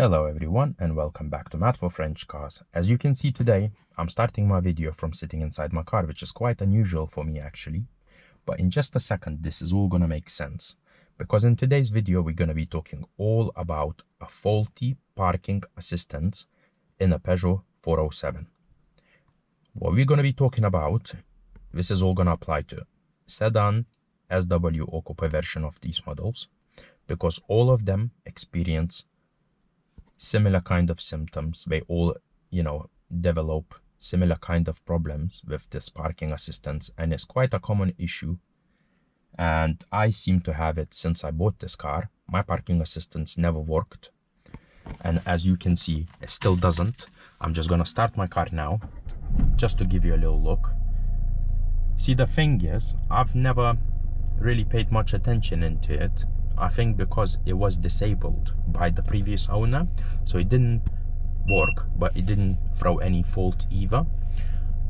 Hello everyone and welcome back to Math for French Cars. As you can see today, I'm starting my video from sitting inside my car, which is quite unusual for me actually. But in just a second, this is all gonna make sense. Because in today's video, we're gonna be talking all about a faulty parking assistance in a Peugeot 407. What we're gonna be talking about, this is all gonna apply to sedan, SW or coupe version of these models, because all of them experience similar kind of symptoms. They all, develop similar kind of problems with this parking assistance, and it's quite a common issue. And I seem to have it since I bought this car. My parking assistance never worked, and as you can see, it still doesn't. I'm just gonna start my car now, just to give you a little look. See, the thing is, I've never really paid much attention into it. I think because it was disabled by the previous owner, so it didn't work, but it didn't throw any fault either.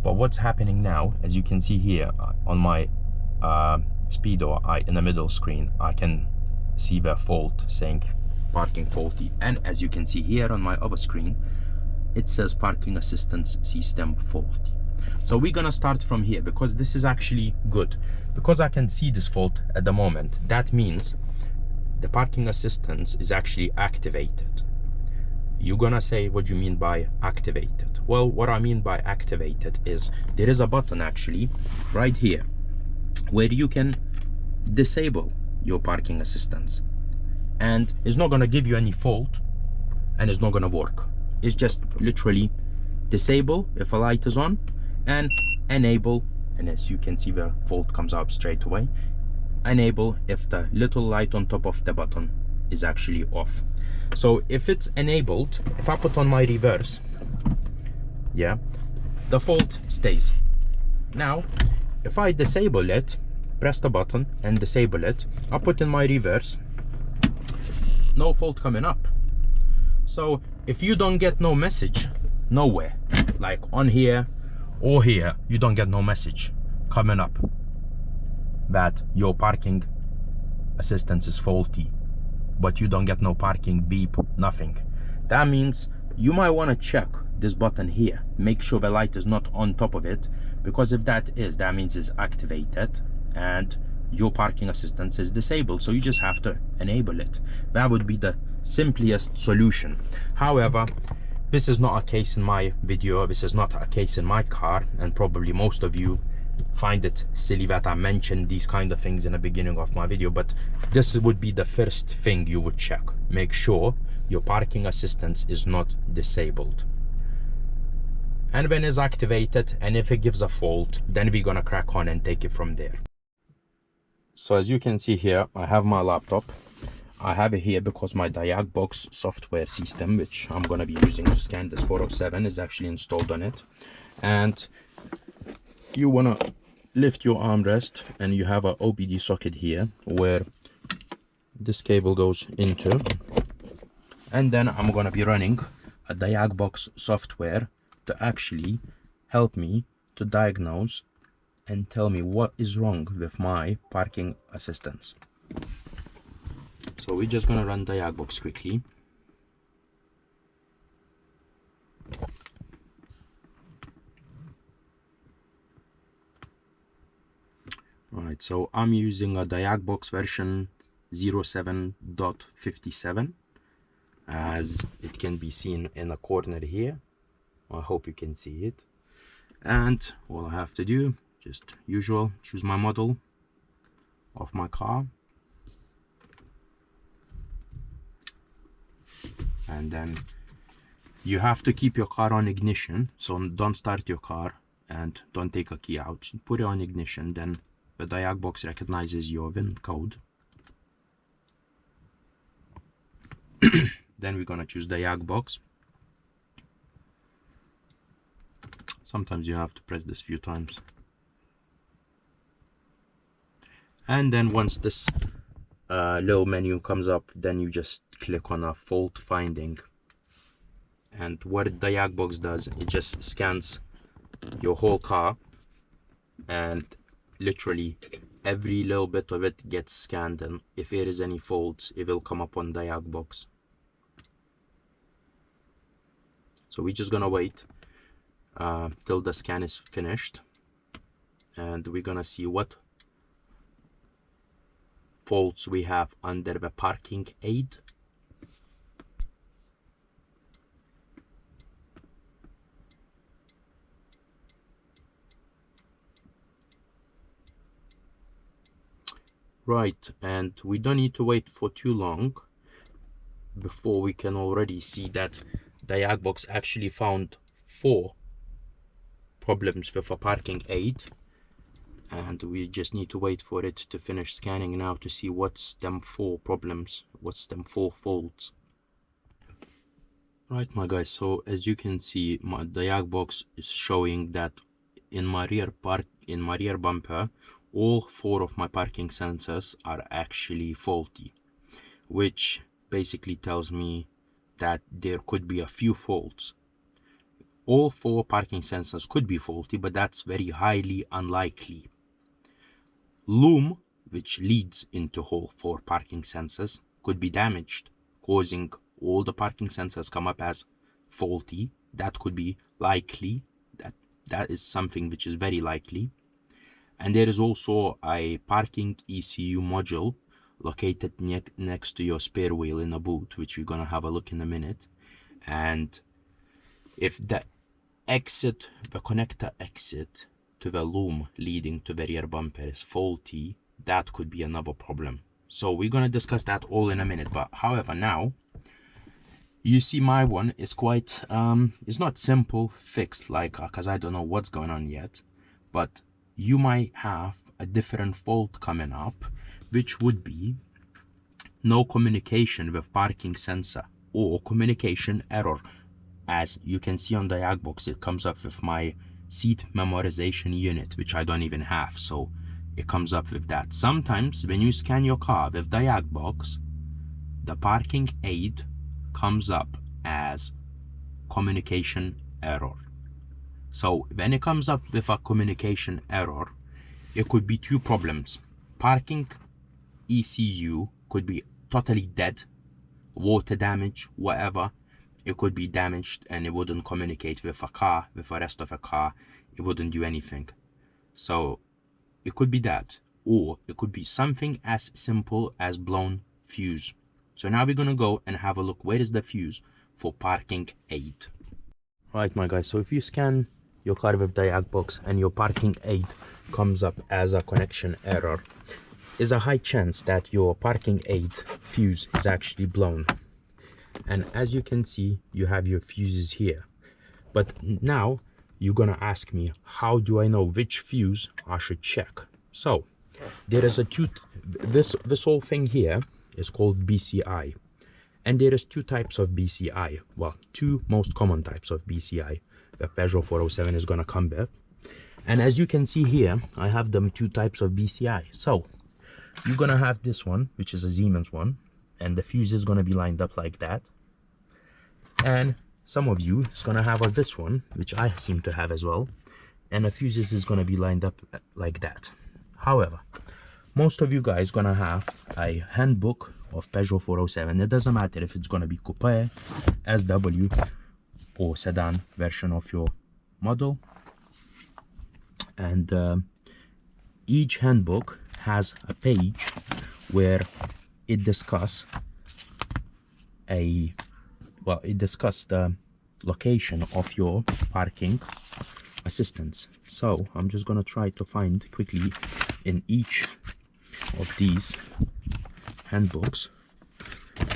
But what's happening now, as you can see here on my speedo, in the middle screen, I can see the fault saying parking faulty, and as you can see here on my other screen, it says parking assistance system faulty. So we're gonna start from here, because this is actually good, because I can see this fault at the moment. That means the parking assistance is actually activated. You're gonna say, what do you mean by activated? Well, what I mean by activated is there is a button actually right here where you can disable your parking assistance, and it's not gonna give you any fault and it's not gonna work. It's just literally disable if a light is on and enable, and as you can see the fault comes up straight away. Enable if the little light on top of the button is actually off. So if it's enabled, if I put on my reverse, yeah, the fault stays. Now if I disable it, press the button and disable it, I put in my reverse, no fault coming up. So if you don't get no message nowhere, like on here or here, you don't get no message coming up that your parking assistance is faulty, but you don't get no parking beep, nothing. That means you might want to check this button here, make sure the light is not on top of it, because if that is, that means it's activated and your parking assistance is disabled. So you just have to enable it. That would be the simplest solution. However, this is not a case in my video, this is not a case in my car, and probably most of you find it silly that I mentioned these kind of things in the beginning of my video, but this would be the first thing you would check. Make sure your parking assistance is not disabled, and when it's activated, and if it gives a fault, then we're gonna crack on and take it from there. So as you can see here, I have my laptop. I have it here because my Diagbox software system, which I'm gonna be using to scan this 407, is actually installed on it. And you wanna lift your armrest, and you have a OBD socket here where this cable goes into, and then I'm gonna be running a Diagbox software to actually help me to diagnose and tell me what is wrong with my parking assistance. So we're just gonna run Diagbox quickly. Right, so I'm using a Diagbox version 07.57, as it can be seen in a corner here. I hope you can see it. And all I have to do, just usual, choose my model of my car, and then you have to keep your car on ignition. So don't start your car and don't take a key out. Put it on ignition, then the Diagbox recognizes your VIN code. Then we're gonna choose Diagbox. Sometimes you have to press this a few times. And then once this little menu comes up, then you just click on a fault finding. And what Diagbox does, it just scans your whole car, and literally every little bit of it gets scanned, and if there is any faults, it will come up on Diagbox. So we're just gonna wait till the scan is finished, and we're gonna see what faults we have under the parking aid. Right, and we don't need to wait for too long before we can already see that Diagbox actually found 4 problems with a parking aid, and we just need to wait for it to finish scanning now to see what's them 4 problems, what's them 4 faults. Right, my guys, so as you can see, my Diagbox is showing that in my rear bumper, all 4 of my parking sensors are actually faulty, which basically tells me that there could be a few faults. All 4 parking sensors could be faulty, but that's very highly unlikely. Loom, which leads into all 4 parking sensors, could be damaged, causing all the parking sensors come up as faulty. That could be likely. That is something which is very likely. And there is also a parking ECU module located next to your spare wheel in a boot, which we're gonna have a look in a minute. And if the connector exit to the loom leading to the rear bumper is faulty, that could be another problem. So we're gonna discuss that all in a minute. But however, now you see my one is quite it's not simple fixed, like because I don't know what's going on yet, but you might have a different fault coming up, which would be no communication with parking sensor or communication error. As you can see on Diagbox, it comes up with my seat memorization unit, which I don't even have, so it comes up with that. Sometimes when you scan your car with Diagbox, the parking aid comes up as communication error. So when it comes up with a communication error, it could be 2 problems. Parking ECU could be totally dead, water damage, whatever. It could be damaged and it wouldn't communicate with a car, with the rest of a car. It wouldn't do anything. So it could be that, or it could be something as simple as blown fuse. So now we're gonna go and have a look, where is the fuse for parking aid. Right, my guys, so if you scan your car with Diagbox and your parking aid comes up as a connection error, there's a high chance that your parking aid fuse is actually blown. And as you can see, you have your fuses here. But now you're gonna ask me, how do I know which fuse I should check? So there is this whole thing here is called BCI, and there is 2 types of BCI. Well, 2 most common types of BCI the Peugeot 407 is gonna come with. And as you can see here, I have them 2 types of BCI. So you're gonna have this one, which is a Siemens one, and the fuse is gonna be lined up like that. And some of you is gonna have this one, which I seem to have as well, and the fuses is gonna be lined up like that. However, most of you guys gonna have a handbook of Peugeot 407. It doesn't matter if it's gonna be coupe, SW, or sedan version of your model. And each handbook has a page where it discusses the location of your parking assistance. So I'm just gonna try to find quickly in each of these handbooks.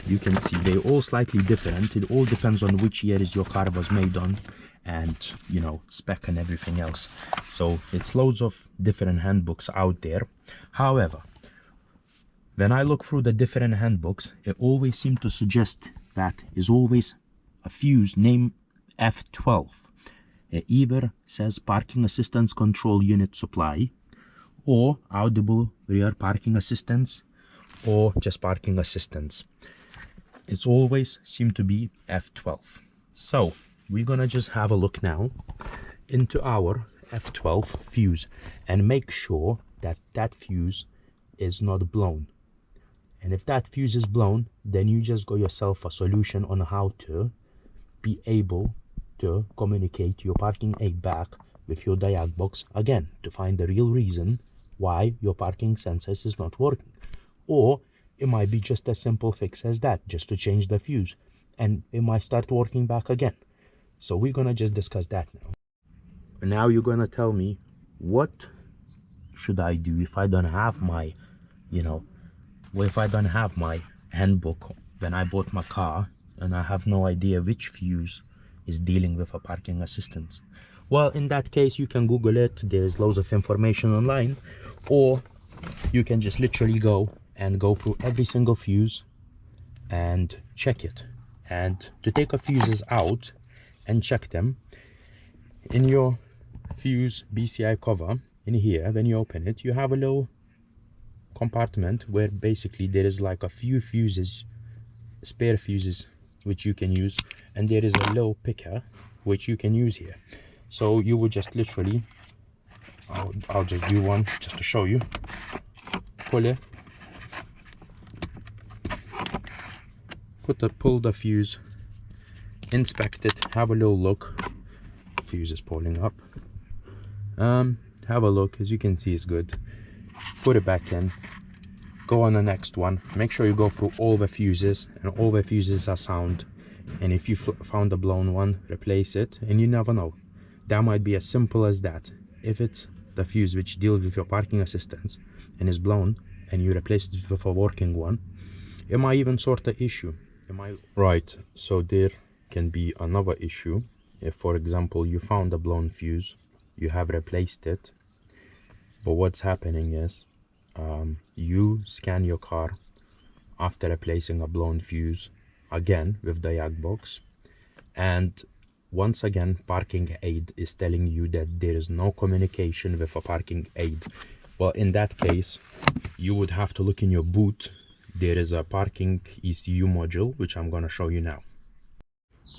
You can see they're all slightly different. It all depends on which year is your car was made on, and you know, spec and everything else. So it's loads of different handbooks out there. However, when I look through the different handbooks, it always seems to suggest that is always a fuse named F12. It either says parking assistance control unit supply, or audible rear parking assistance, or just parking assistance. It's always seemed to be F12. So we're gonna just have a look now into our F12 fuse and make sure that that fuse is not blown. And if that fuse is blown, then you just got yourself a solution on how to be able to communicate your parking aid back with your Diagbox again to find the real reason why your parking sensors is not working. Or it might be just a simple fix as that, just to change the fuse, and it might start working back again. So we're gonna just discuss that now. And now you're gonna tell me, what should I do if I don't have my, if I don't have my handbook when I bought my car and I have no idea which fuse is dealing with a parking assistance? Well, in that case, you can Google it. There's loads of information online, or you can just literally go through every single fuse and check it. And to take a fuses out and check them, in your fuse BCI cover in here, when you open it, you have a little compartment where basically there is like a few fuses, spare fuses, which you can use, and there is a little picker which you can use here. So you would just literally, I'll just do one just to show you. Pull it, pull the fuse, inspect it, have a little look. Fuse is pulling up. Have a look. As you can see, it's good. Put it back in. Go on the next one. Make sure you go through all the fuses, and all the fuses are sound. And if you found a blown one, replace it. And you never know, that might be as simple as that. If it's the fuse which deals with your parking assistance and is blown, and you replace it with a working one, it might even sort the issue. Right, so there can be another issue. If, for example, you found a blown fuse, you have replaced it, but what's happening is you scan your car after replacing a blown fuse again with Diagbox, and once again parking aid is telling you that there is no communication with a parking aid. Well, in that case, you would have to look in your boot. There is a parking ECU module, which I'm going to show you now.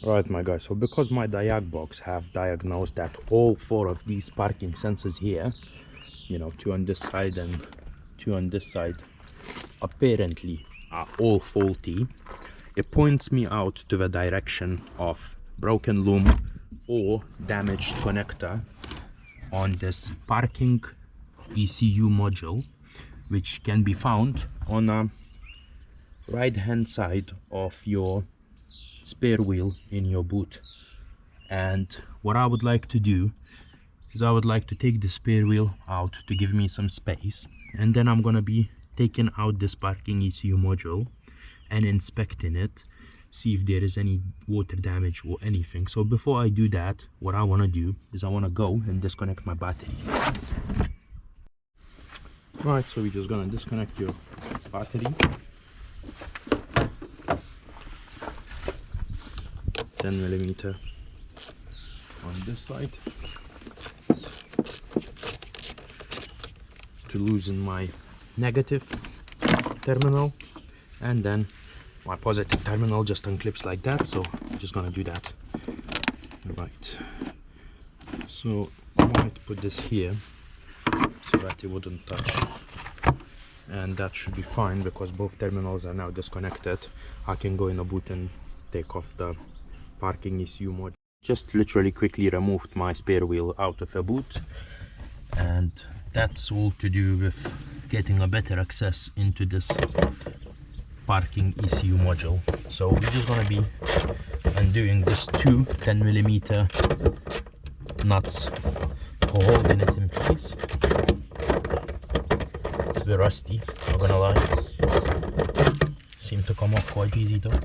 Right, my guys, so because my Diagbox have diagnosed that all 4 of these parking sensors here, 2 on this side and 2 on this side, apparently are all faulty, it points me out to the direction of broken loom or damaged connector on this parking ECU module, which can be found on the right hand side of your spare wheel in your boot. And what I would like to do is I would like to take the spare wheel out to give me some space, and then I'm gonna be taking out this parking ECU module and inspecting it, see if there is any water damage or anything. So before I do that, what I want to do is I want to go and disconnect my battery. Right, so we're just gonna disconnect your battery. 10mm on this side to loosen my negative terminal, and then my positive terminal just unclips like that. So I'm just gonna do that. Right, so I might put this here so that it wouldn't touch, and that should be fine because both terminals are now disconnected. I can go in a boot and take off the parking ECU module. Just literally quickly removed my spare wheel out of a boot, and that's all to do with getting a better access into this parking ECU module. So we're just gonna be undoing this 2 10mm nuts for holding it in place. It's a bit rusty, not gonna lie. Seem to come off quite easy though.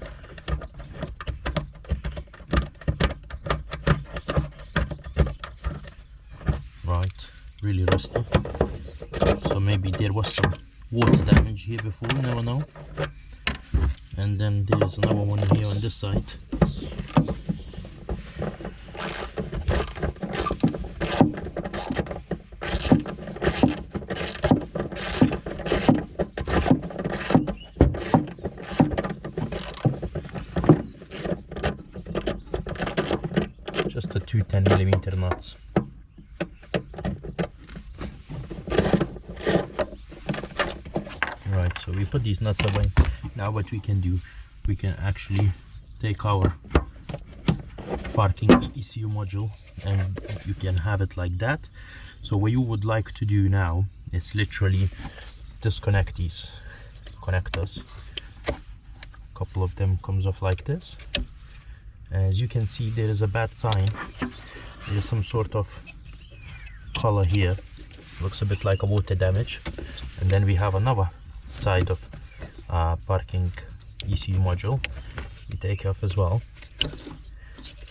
Right, really rusty. So maybe there was some water damage here before, you never know. And then there's another one here on this side. Just the 2 10mm nuts. Right, so we put these nuts away. Now what we can do, we can actually take our parking ECU module, and you can have it like that. So what you would like to do now is literally disconnect these connectors. A couple of them comes off like this. As you can see, there is a bad sign. There is some sort of color here, looks a bit like a water damage. And then we have another side of parking ECU module we take off as well.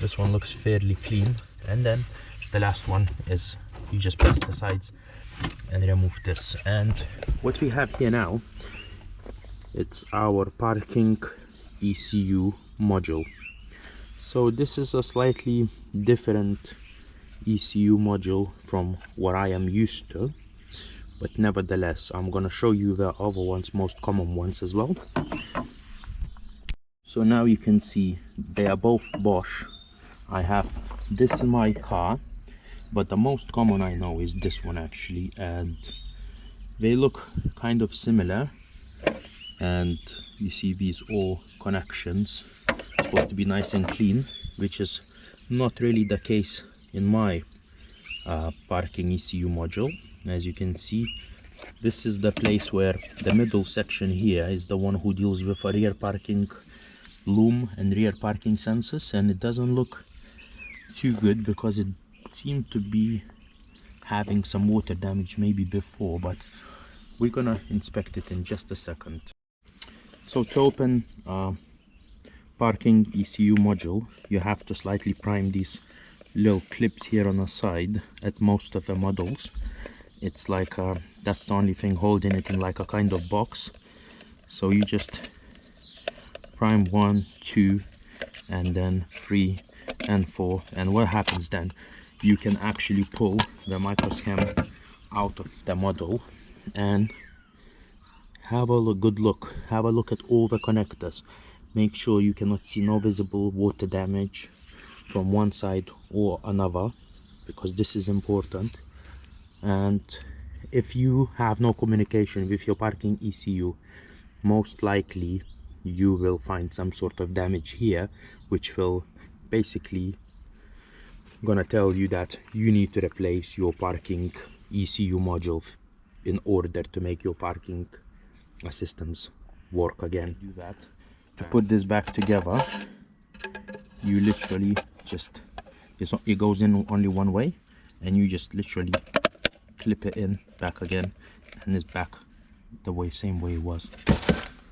This one looks fairly clean, and then the last one is you just press the sides and remove this. And what we have here now, it's our parking ECU module. So this is a slightly different ECU module from what I am used to, but nevertheless I'm gonna show you the other ones, most common ones as well. So now you can see they are both Bosch. I have this in my car, but the most common I know is this one actually, and they look kind of similar. And you see these all connections, it's supposed to be nice and clean, which is not really the case in my parking ECU module. As you can see, this is the place where the middle section here is the one who deals with a rear parking Loom and rear parking sensors, and it doesn't look too good because it seemed to be having some water damage maybe before, but we're gonna inspect it in just a second. So to open parking ECU module, you have to slightly prime these little clips here on the side at most of the models. It's like that's the only thing holding it in like a kind of box. So you just prime 1, 2, and then 3 and 4, and what happens then, you can actually pull the microscam out of the model and have a good look. Have a look at all the connectors. Make sure you cannot see no visible water damage from one side or another, because this is important. And if you have no communication with your parking ECU, most likely you will find some sort of damage here, which will basically gonna tell you that you need to replace your parking ECU module in order to make your parking assistance work again. Do that. To put this back together, you literally just, it goes in only one way, and you just literally clip it in back again, and it's back the way, same way it was.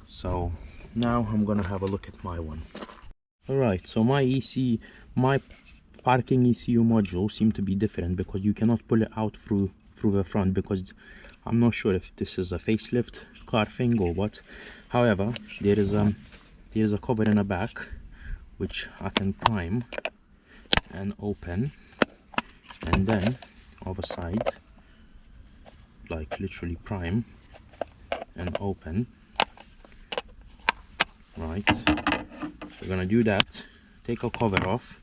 So now I'm gonna have a look at my one. Alright, so my parking ECU module seem to be different because you cannot pull it out through the front, because I'm not sure if this is a facelift car thing or what. However, there is a cover in the back which I can prime and open, and then other side, like literally prime and open. Right, we're gonna do that, take a cover off,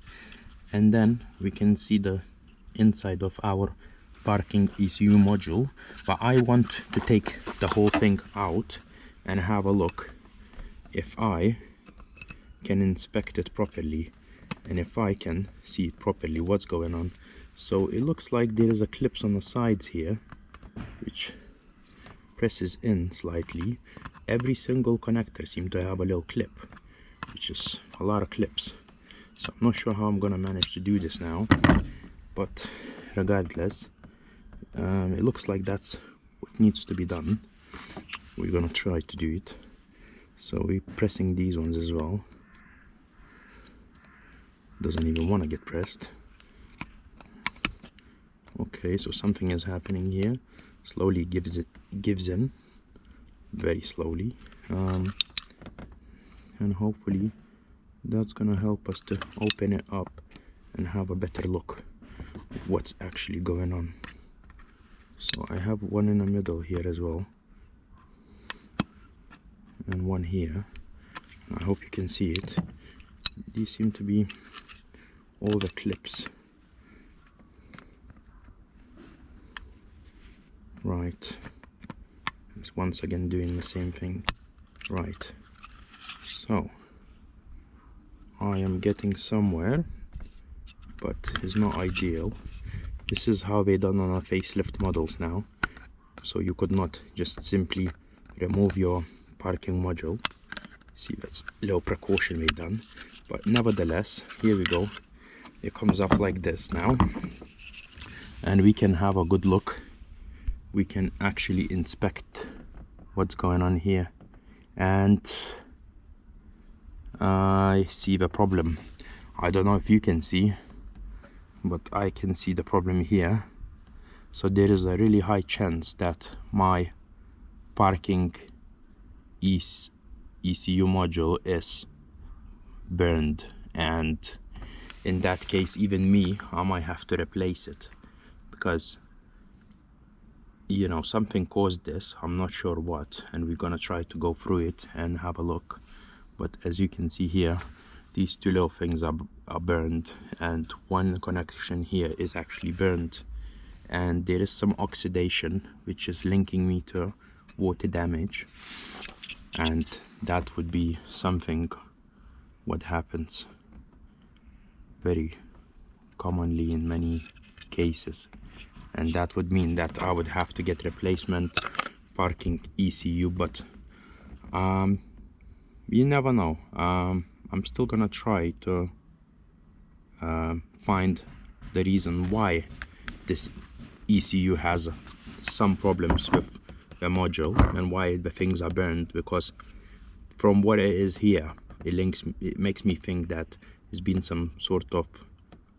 and then we can see the inside of our parking ECU module. But I want to take the whole thing out and have a look if I can inspect it properly, and if I can see properly what's going on. So it looks like there is a clips on the sides here which presses in slightly. Every single connector seems to have a little clip, which is a lot of clips. So I'm not sure how I'm gonna manage to do this now, but regardless, it looks like that's what needs to be done. We're gonna try to do it. So we're pressing these ones as well. Doesn't even want to get pressed. Okay, so something is happening here. Slowly gives in, very slowly, and hopefully that's gonna help us to open it up and have a better look at what's actually going on. So I have one in the middle here as well, and one here. I hope you can see it. These seem to be all the clips. Right, it's once again doing the same thing. Right, so I am getting somewhere. but it's not ideal. This is how they done on our facelift models now, so you could not just simply remove your parking module. See, that's a little precaution we done, but nevertheless, here we go. It comes up like this now, and we can have a good look. We can actually inspect what's going on here, and I see the problem. I don't know if you can see, but I can see the problem here. So there is a really high chance that my parking ECU module is burned, and in that case, even me, I might have to replace it, because you know, something caused this. I'm not sure what, and we're gonna try to go through it and have a look. But as you can see here, these two little things are burned, and one connection here is actually burned, and there is some oxidation which is linking me to water damage, and that would be something what happens very commonly in many cases, and that would mean that I would have to get replacement parking ECU. But you never know. I'm still gonna try to find the reason why this ECU has some problems with the module and why the things are burned, because from what it is here, it makes me think that there's been some sort of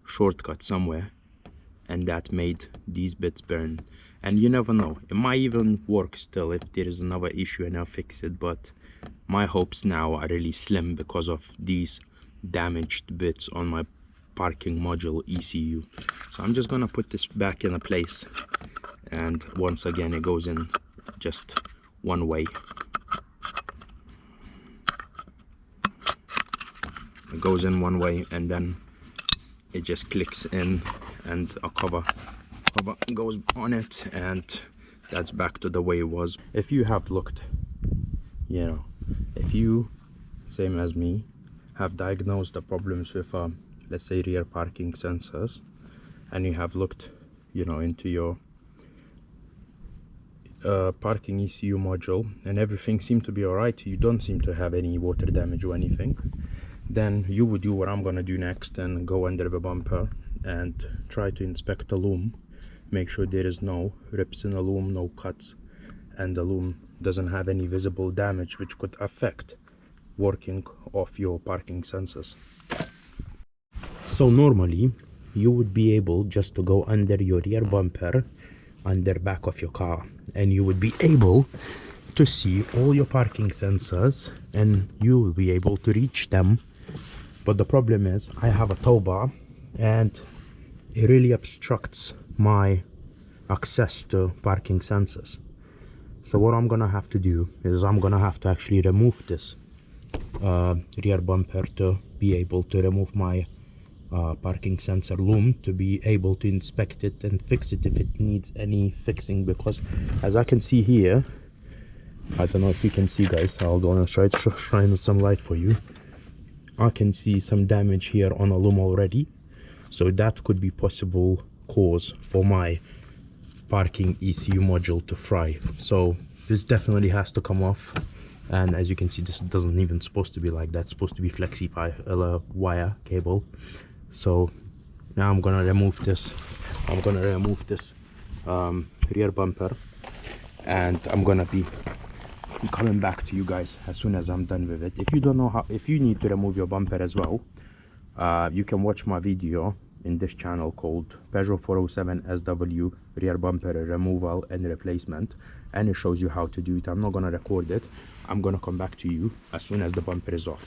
shortcut somewhere, and that made these bits burn. And you never know, it might even work still if there is another issue and I'll fix it, but my hopes now are really slim because of these damaged bits on my parking module ECU. So I'm just gonna put this back in a place, and once again it goes in just one way. It goes in one way, and then it just clicks in, and a cover goes on it, and that's back to the way it was. If you have looked, you know, if you, same as me, have diagnosed the problems with let's say rear parking sensors, and you have looked, you know, into your parking ECU module and everything seemed to be alright, you don't seem to have any water damage or anything, then you would do what I'm gonna do next and go under the bumper and try to inspect the loom, make sure there is no rips in the loom, no cuts, and the loom doesn't have any visible damage which could affect working of your parking sensors. So normally you would be able just to go under your rear bumper, under back of your car, and you would be able to see all your parking sensors and you will be able to reach them. But the problem is I have a tow bar and it really obstructs my access to parking sensors. So what I'm gonna have to do is I'm gonna have to actually remove this rear bumper to be able to remove my parking sensor loom, to be able to inspect it and fix it if it needs any fixing, because as I can see here, I don't know if you can see, guys, I'll go and try to shine some light for you. I can see some damage here on a loom already, so that could be possible cause for my parking ECU module to fry. So this definitely has to come off, and as you can see, this doesn't even supposed to be like that. It's supposed to be flexi wire cable. So now I'm gonna remove this. I'm gonna remove this rear bumper, and I'm gonna be coming back to you guys as soon as I'm done with it. If you don't know how, if you need to remove your bumper as well, you can watch my video in this channel called Peugeot 407 SW rear bumper removal and replacement, and it shows you how to do it. I'm not gonna record it. I'm gonna come back to you as soon as the bumper is off.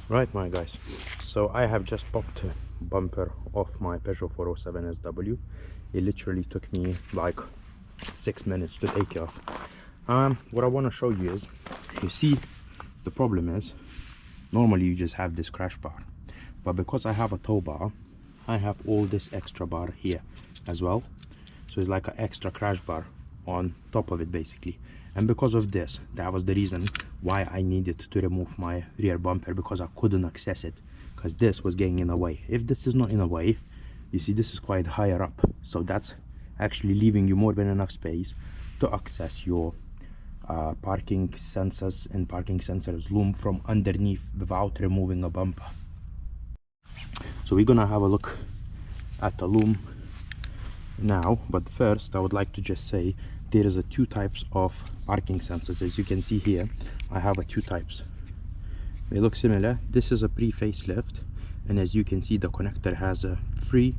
Right, my guys, so I have just popped a bumper off my Peugeot 407 SW. It literally took me like 6 minutes to take it off. What I want to show you is, you see, the problem is normally you just have this crash bar, but because I have a tow bar, I have all this extra bar here as well, so it's like an extra crash bar on top of it basically. And because of this, that was the reason why I needed to remove my rear bumper, because I couldn't access it because this was getting in the way. If this is not in the way, you see this is quite higher up, so that's actually leaving you more than enough space to access your parking sensors and parking sensors loom from underneath without removing a bumper. So we're gonna have a look at the loom now, but first I would like to just say there is two types of parking sensors. As you can see here, I have two types. They look similar. This is a pre-facelift, and as you can see, the connector has three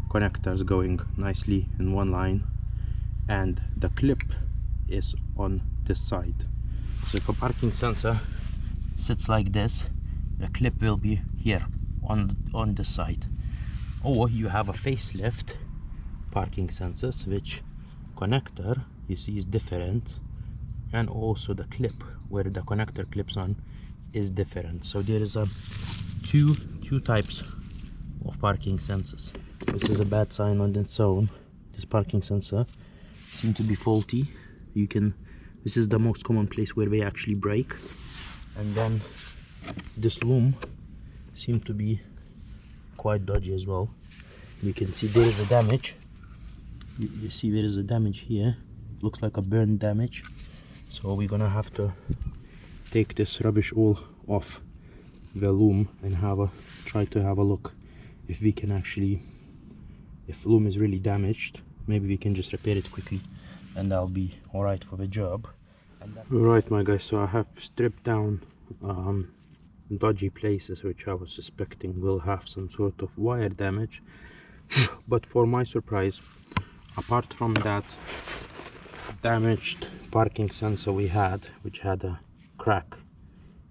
connectors going nicely in one line, and the clip is on this side. So if a parking sensor sits like this, the clip will be here on this side. Or you have a facelift parking sensors, which connector you see is different, and also the clip where the connector clips on is different. So there is two types of parking sensors. This is a bad sign on its own. This parking sensor seems to be faulty. This is the most common place where they actually break. And then this loom seems to be quite dodgy as well. You can see there is a damage. You see there is a damage here. Looks like a burn damage. So we're gonna have to take this rubbish all off the loom and try to have a look if we can actually, if the loom is really damaged, maybe we can just repair it quickly and that'll be all right for the job. Alright my guys, so I have stripped down dodgy places which I was suspecting will have some sort of wire damage. But for my surprise, apart from that damaged parking sensor we had, which had a crack,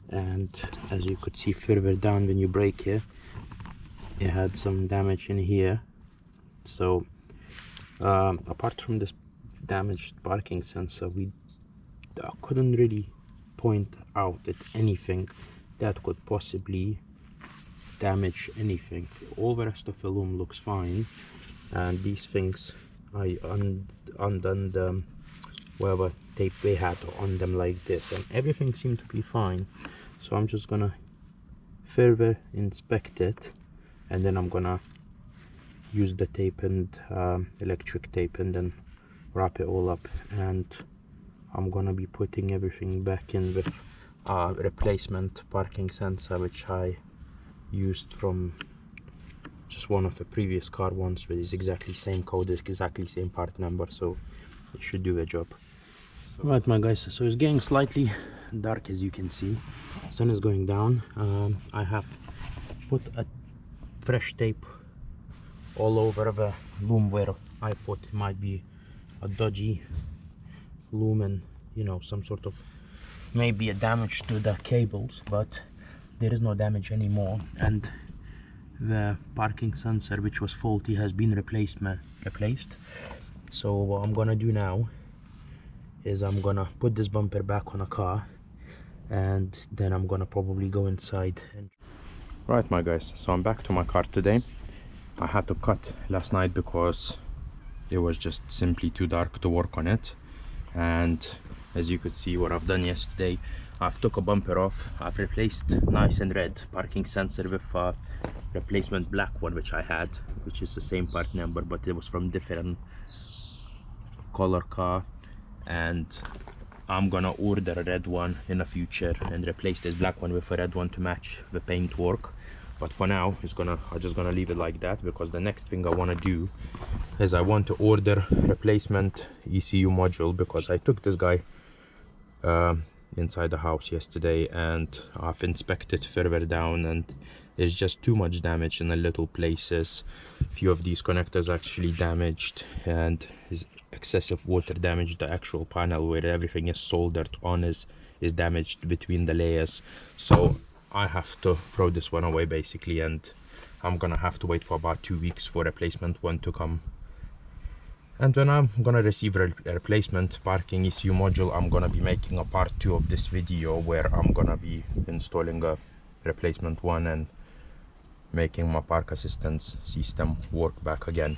and as you could see further down when you brake here, it had some damage in here. So apart from this damaged parking sensor, we couldn't really point out at anything that could possibly damage anything. All the rest of the loom looks fine, and these things I undone the whatever tape they had on them like this, and everything seemed to be fine. So I'm just gonna further inspect it, and then I'm gonna use the tape and electric tape and then wrap it all up, and I'm gonna be putting everything back in with replacement parking sensor which I used from just one of the previous car ones, with exactly same code, exactly same part number, so it should do the job. Right my guys, so it's getting slightly dark as you can see. Sun is going down. I have put a fresh tape all over the loom where I thought it might be a dodgy loom and some sort of maybe a damage to the cables, but there is no damage anymore, and the parking sensor which was faulty has been replaced. So what I'm gonna do now is I'm gonna put this bumper back on a car, and then I'm gonna probably go inside and... Right my guys, so I'm back to my car today. I had to cut last night because it was just simply too dark to work on it, and as you could see what I've done yesterday, I've took a bumper off, I've replaced nice and red parking sensor with a replacement black one which I had, which is the same part number but it was from different color car, and I'm gonna order a red one in the future and replace this black one with a red one to match the paint work. But for now I'm just gonna leave it like that, because the next thing I want to do is I want to order replacement ECU module, because I took this guy inside the house yesterday and I've inspected further down, and there's just too much damage in the little places. A few of these connectors actually damaged, and is excessive water damage. The actual panel where everything is soldered on is damaged between the layers, so I have to throw this one away basically, and I'm gonna have to wait for about 2 weeks for replacement one to come. And when I'm gonna receive a replacement parking ECU module, I'm gonna be making a part 2 of this video where I'm gonna be installing a replacement one and making my park assistance system work back again.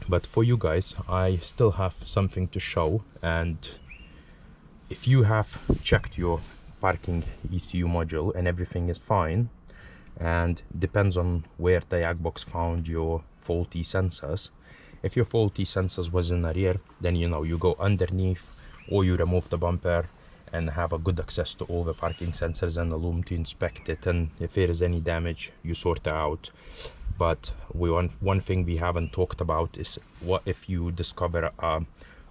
But for you guys, I still have something to show, and if you have checked your parking ECU module and everything is fine, and depends on where Diagbox found your faulty sensors. If your faulty sensors was in the rear, then you go underneath, or you remove the bumper and have a good access to all the parking sensors and the Loom to inspect it, and if there is any damage you sort it out. But one thing we haven't talked about is what if you discover a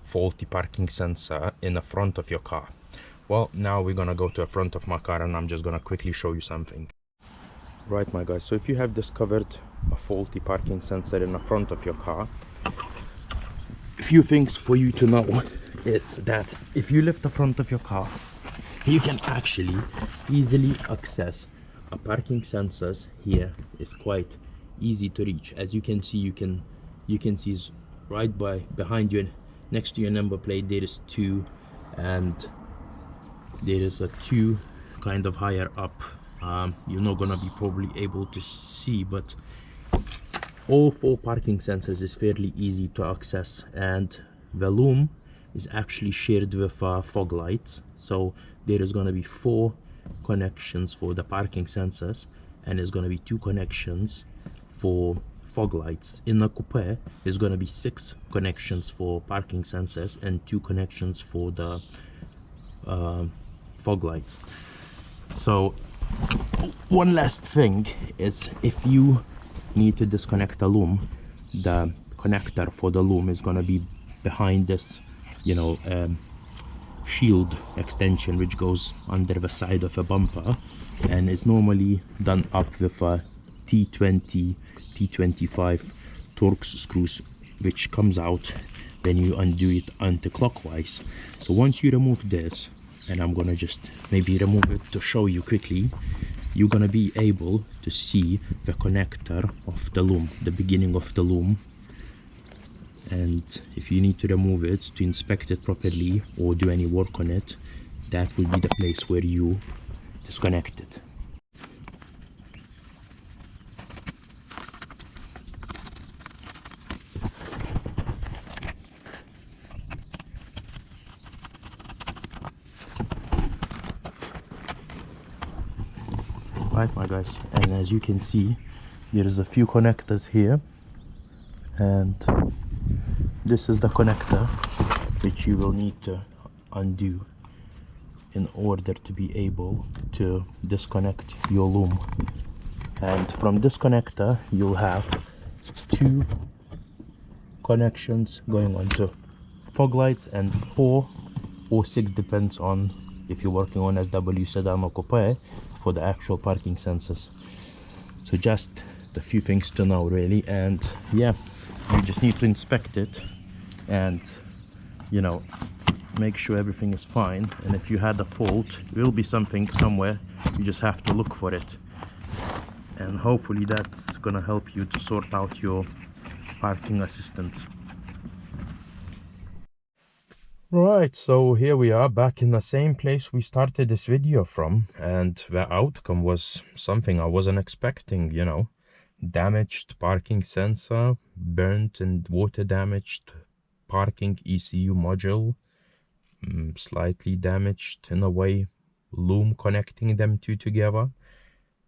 faulty parking sensor in the front of your car. Well, now we're gonna go to the front of my car and I'm just gonna quickly show you something. Right, my guys, so if you have discovered a faulty parking sensor in the front of your car, a few things for you to know is that if you lift the front of your car, you can actually easily access a parking sensors. Here is quite easy to reach. As you can see, you can see is right behind you, next to your number plate, there is 2, and there is a 2 kind of higher up. You're not gonna be probably able to see, but all 4 parking sensors is fairly easy to access, and the Loom is actually shared with fog lights. So there is going to be 4 connections for the parking sensors, and there's going to be 2 connections for fog lights. In the coupe, there's going to be 6 connections for parking sensors and 2 connections for the fog lights. So one last thing is, if you need to disconnect the Loom, the connector for the Loom is going to be behind this shield extension, which goes under the side of a bumper, and it's normally done up with a T20 T25 Torx screws, which comes out when you undo it anti-clockwise. So once you remove this, and I'm gonna just maybe remove it to show you quickly, you're gonna be able to see the connector of the Loom, the beginning of the Loom. And if you need to remove it to inspect it properly or do any work on it, that will be the place where you disconnect it. Right, my guys, and as you can see, there is a few connectors here, and this is the connector which you will need to undo in order to be able to disconnect your Loom. And from this connector you'll have 2 connections going on to fog lights, and 4 or 6, depends on if you're working on SW sedan or coupe, for the actual parking sensors. So just a few things to know really, and yeah, you just need to inspect it and make sure everything is fine. And if you had a fault, there will be something somewhere, you just have to look for it, and hopefully that's gonna help you to sort out your parking assistance. Right, so here we are back in the same place we started this video from, and the outcome was something I wasn't expecting. Damaged parking sensor, burnt and water damaged parking ECU module, slightly damaged in a way Loom connecting them 2 together,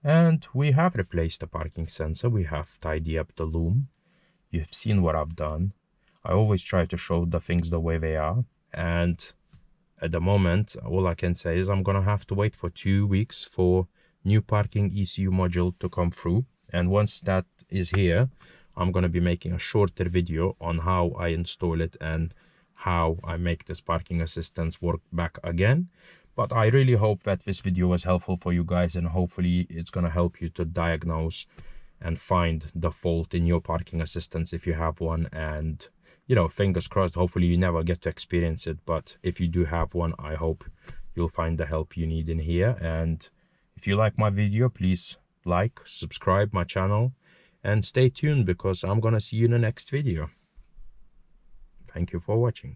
and we have replaced the parking sensor. We have tidied up the Loom. You've seen what I've done. I always try to show the things the way they are, and at the moment all I can say is I'm gonna have to wait for 2 weeks for new parking ECU module to come through, and once that is here, I'm gonna be making a shorter video on how I install it and how I make this parking assistance work back again. But I really hope that this video was helpful for you guys, and hopefully it's gonna help you to diagnose and find the fault in your parking assistance if you have one. And fingers crossed, hopefully you never get to experience it, but if you do have one, I hope you'll find the help you need in here. And if you like my video, please like, subscribe my channel, and stay tuned, because I'm gonna see you in the next video. Thank you for watching.